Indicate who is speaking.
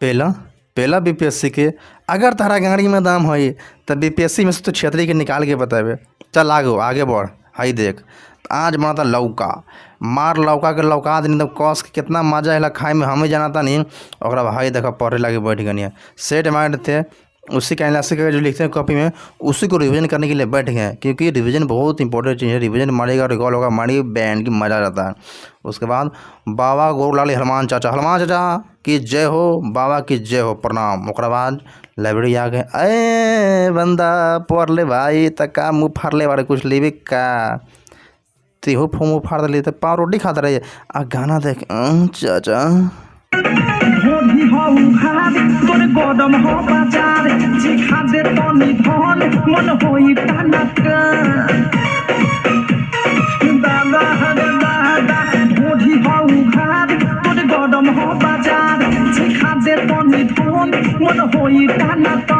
Speaker 1: पहला पहला बीपीएससी के अगर तारा गाड़ी में दाम है तो बीपीएससी में से तो क्षेत्रीय के निकाल के बताबे। चल आगे आगे बढ़। हाई देख आज बनता लौका, मार लौका के लौका दिन तब कस के कितना मजा है खाए में हमें जानता नहीं। और भाई देखा पढ़े लगे बैठ गए सेट माइंड थे उसी का एनालिसिस करके जो लिखते हैं कॉपी में उसी को रिवीजन करने के लिए बैठ गए क्योंकि रिवीजन बहुत इंपॉर्टेंट चीज़ है। रिवीजन मारेगा रिकॉल होगा मारी बैंड की मजा आता है। उसके बाद बाबा गोरलाल हनुमान चाचा की जय हो, बाबा की जय हो, प्रणाम। ओकरा बाद लाइब्रेरी आ गए, ए बंदा पढ़ ले भाई तक मुँह फाड़ ले बारे कुछ लेबे का तेहो मुँह फाड़ दिली तो पाव रोटी खाता रहे आ गाना देख चाचा
Speaker 2: तोरे गदम हो बाजार चिखा दे तनी धन मन होई टानक दादा हरे दादा ढोढी हो घाट तोरे गदम हो बाजार चिखा दे तनी धन मन होई टानक